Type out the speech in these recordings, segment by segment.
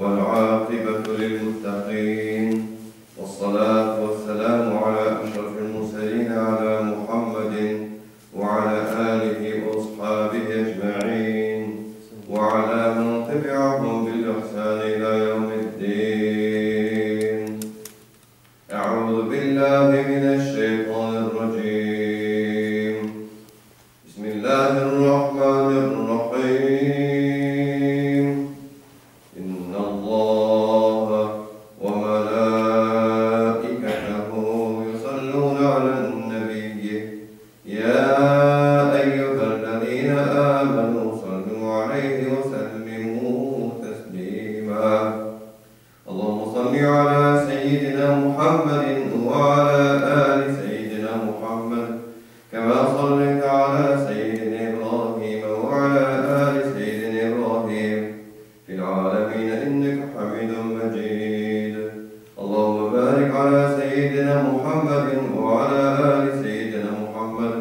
والعاقبة للمتقين والصلاة والسلام على أشرف المرسلين على محمد وعلى آله وأصحابه أجمعين وعلى من تبعهم بالإحسان إلى يوم الدين. أعوذ بالله من الشيطان الرجيم. بسم الله الرحمن الرحيم. إن الله وملائكته يصلون على النبي يا أيها الذين آمنوا صلوا عليه وسلموا تسليما. اللهم صل على سيدنا محمد وعلى آل سيدنا محمد كما صليت على سيدنا إبراهيم وعلى آل سيدنا إبراهيم في العالمين إنك حميد مجيد. اللهم بارك على سيدنا محمد وعلى آل سيدنا محمد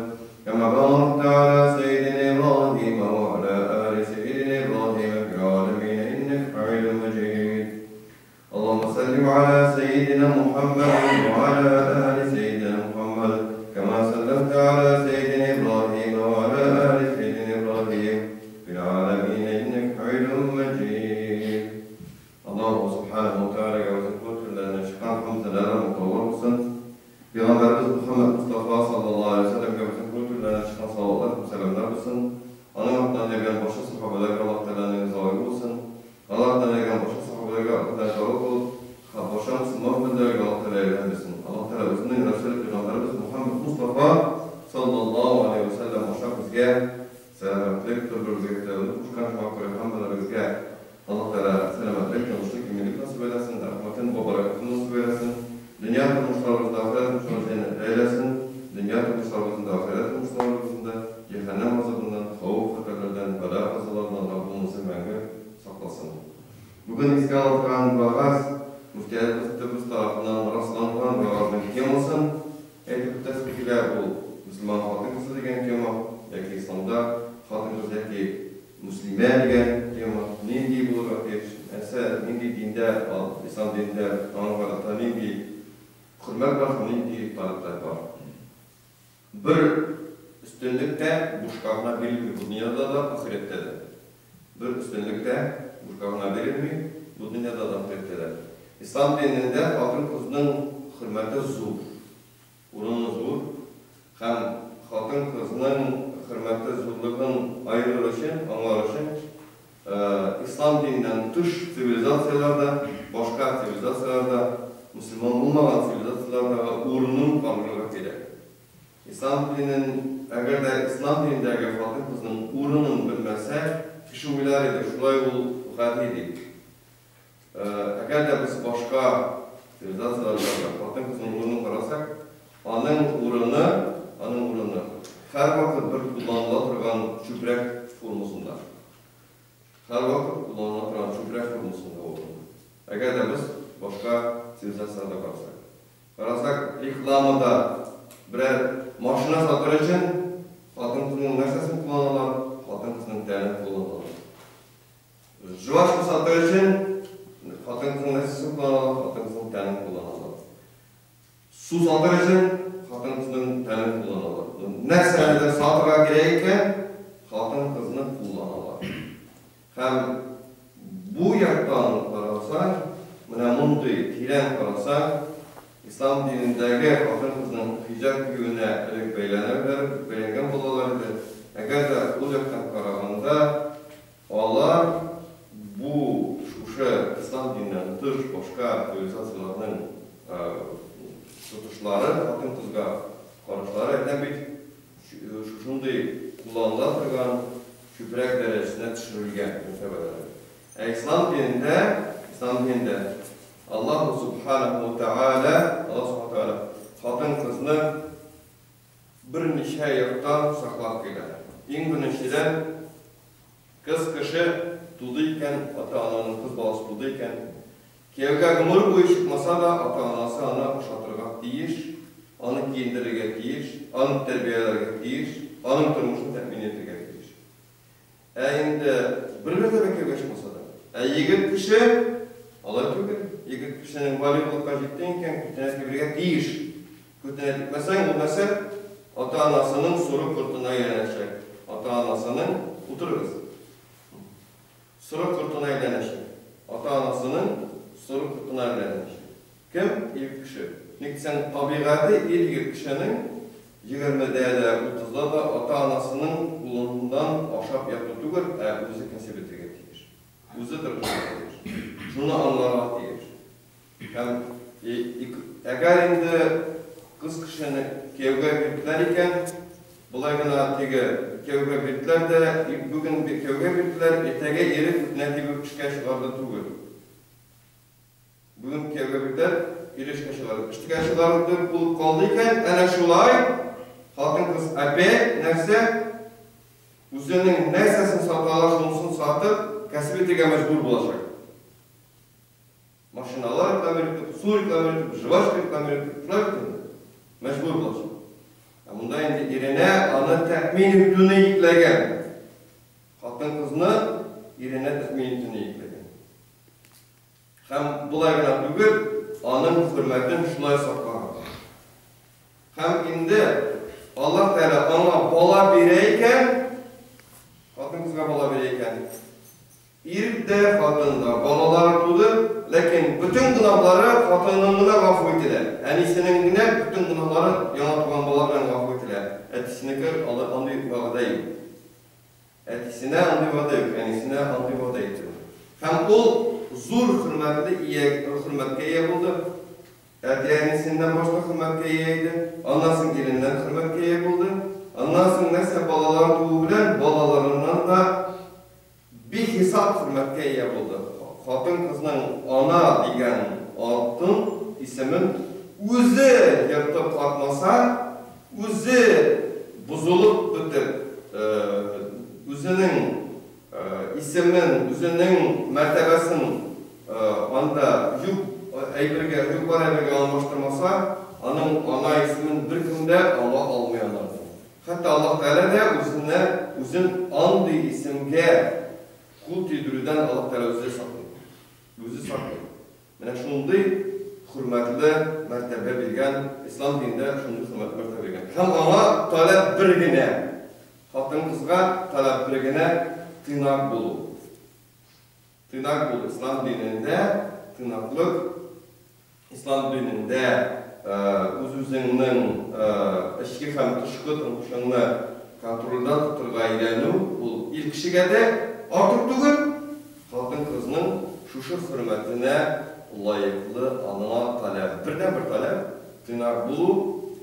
كما باركت على سيدنا إبراهيم وعلى آل سيدنا إبراهيم في العالمين إنك حميد مجيد. اللهم سلم على سيدنا محمد وعلى آل سيدنا محمد كما سلمت على سيدنا إبراهيم وعلى آل سيدنا إبراهيم في العالمين إنك حميد مجيد. الله سبحانه وتعالى يقول لنا شكرا حمد لنا مطورسا Peygamberimiz Muhammed Mustafa sallallahu aleyhi ve sellem göbüsün kultürlerine çıkan salavatlar ve selamlar olsun. Anlamaktan egen başa sahabelerine Allah Teala'nın zavabı olsun. Allah'tan egen başa sahabelerine Allah zavabı olup başa Müslüman bildirerek Allah Teala'ya gelmesin. Allah Teala özünün Resulü Peygamberimiz Muhammed Mustafa sallallahu aleyhi ve sellem başa bizge selametlik, türbürlüklerini kuşkan şumakları hamdlarımızge Allah Teala selametlik, tanışlık, iyilik nasip eylesin, rahmetin, babarakatını nasip eylesin. Dünya kurmuşlarımızda, ahiret kurmuşlarımızda eylesin. Dünya kurmuşlarımızda, ahiret kurmuşlarımızda cehennem azabından, havuf hatarlardan, bela kazalarından Rabbimizi menge saklasın. Bugün iske alınan bağız, müftiyetimiz tarafından rastlanan bağızın temasın. Etkisiz fikirler bu Müslüman hatın kızı degen tema, yaki İslam'da hatın kızı yaki Müslüman degen tema, nindi bulur ateş, nindi dinde, İslam dinde, anıqarata nindi hürmet var, nindi tarifler var. Bir üstünlükte boşqağına verilmiyor, bu dünyada da, ahirette de. Bir üstünlükte boşqağına verilmiyor, bu dünyada da, ahirette de. İslam dininde hatın kızının hürmeti zor, urunu zor. Hem hatın kızının hürmeti zorluğun ayrılışı, anlarışı, İslam dininden dış sivilizasyonlarda, başka sivilizasyonlarda, Müslüman olmayan sivilizasyonlarda urunun varlığı gerek. İslam dininin, eğer de İslam dinindeki hatın kızının urunun bilmezse, kişi uylar eder, şulay ol, gadi değil. Eğer de biz başka sivilizasyonlarda hatın kızının urununu karasak, onun urunu her vakit bir kullanıla turgan çöprek formusunda. Her vakit kullanıla turgan çöprek formusunda olur. Eğer de biz başka sivilizasyonlarda karasak, reklamada birer maşına satır için hatın kızının nersesini kullanırlar, hatın kızının tenini kullanırlar. Jıvaş satır için hatın kızının nersesini kullanırlar, hatın kızının tenini kullanırlar. Su satır için hatın kızının tenini kullanırlar. Nerselerde satıra gerekken hatın kızını kullanırlar. Hem bu yaktan karasak, münemundu tiren karasak, İslam dinindeki hatın kızının hicab güğüne beylengen bulalarıdır. Eğer de bu yaktan karaganda, onlar bu İslam dininden dış başka sivilizasyonlarının tutuşları, hatın kızga karışları eden bir şunday kullanılan küprek derecesine düşürülgen mütebeleri. İslam dininde Allah Subhanahu Teala hatın kızını bir neçe yurttan saklap gelir. En birinciden kız kişi tulduyken, ata-ananın kız balası tulduyken, kevga ömür boyu çıkmasa da ata-anası ana kuşatırga deyiş, onu giyindirge deyiş, onu terbiyelerge deyiş, onun turmuşunu temin ettirge deyiş. Eğinde bir kez de kevga çıkmasa da, Егет кеше алай түгел. Егет кешенең волейболга җиткән икән, күтәрәскә бергә тиеш. Күтәрә тикмәсәң, ул нәрсә ата-анасының соры кортына әйләнәчәк. Ата-анасының утырыгыз. Соры кортына әйләнәчәк. Ата-анасының соры кортына әйләнәчәк. Кем? Егет кеше. Ник сән табигаты егет кешенең 20-дә дә 30-да да ата-анасының кулыннан ашап яту түгел, үзе кәсеп итәргә тиеш. Үзе тырышырга тиеш. Шуны аңларга тиеш. Һәм әгәр инде кыз кешене кияүгә бирделәр икән, булай гына теге кияүгә бирделәр дә, бүген кияүгә бирделәр, иртәгә ире күтенә тибеп эшкә чыгарды түгел. Бүген кияүгә бирделәр, ире эшкә чыгарды. Эшкә чыгарды булып калды икән, әнә шулай хатын кыз әпе нәрсә үзенең нәрсәсен саталар, шунысын сатып, кәсеп итәргә мәҗбүр булачак. Машиналар рекламирует, су рекламирует, жвачка рекламирует, мәҗбүр булачак. Монда инде иренә аны тәэмин итүне йөкләгән. Хатын кызны иренә тәэмин итүне йөкләгән. Һәм булай гына түгел, аның хөрмәтен шулай саклаган. Һәм инде Allah Teala аңа бала бирә икән, хатын кызга бала бирә икән. Ир дә, хатын да балалар туды, ләкин бүтән гынахлары хатынның гына гафу ителә. Әнисенең генә бүтән гынахлары яңа туган бала белән гафу ителә. Әтисенеке андый вәгъдә юк. Әтисенә андый вәгъдә юк, әнисенә андый вәгъдә ителә. Һәм ул зур хөрмәткә ия булды. Әтисеннән башка хөрмәткә ия иде. Аннан иреннән хөрмәткә ия булды. Аннан нәрсә балалар туу белән балаларыннан да бихисап хөрмәткә ия булды. Хатын кызның ана дигән атын, исемен үзе йөртеп атмаса, үзе бузылып бетеп, үзенең исемен, үзенең мәртәбәсен анда әйбергә, юк-бар әйбергә алмаштырмаса, аның ана исемен бер кемдә ала алмый алар. Хәтта Аллаһ Тәгалә дә үзен андый исемгә кул тидерүдән Аллаһ Тәгалә үзе саклый. Үзе саклый. Менә шундый хөрмәтле мәртәбә биргән, ислам динендә шундый хөрмәтле мәртәбә биргән. Һәм аңа таләп бер генә, хатын кызга таләп бер генә тыйнак булу. Тыйнак булу ислам динендә тыйнаклык. İslam dinində öz-özünün içki һәм тышкы тормышыңны контрольдә тотырга өйрәнү, ул ир кешегә дә артык түгел, хатын кызның шушы хөрмәтенә лаеклы аңа таләп. Бердән-бер таләп, тыйнак булу,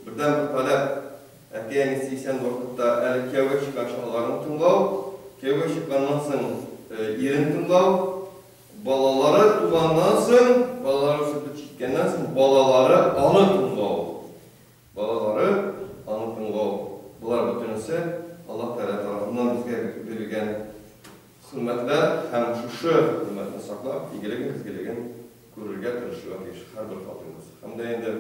бердән-бер таләп, әти-әнисе исән вакытта әле кияүгә чыккан чагларын тыңлау, кияүгә чыкканнан соң ирен тыңлау, балалары туганнан соң, балалары үсеп җиткәннән соң, балалары аны тыңлау. Балалары аны тыңлау. Булар бөтенесе Аллаһ Тәгалә тарафыннан безгә бирелгән хөрмәтләр һәм шушы хөрмәтне саклап, игелеген, изгелеген күрергә тырышырга тиеш һәрбер хатын кыз. Һәм дә инде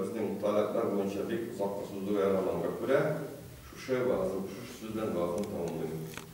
безнең таләпләр буенча бик озак сузылу яраманга күрә шушы сүз белән вакытны тәмамлыйм.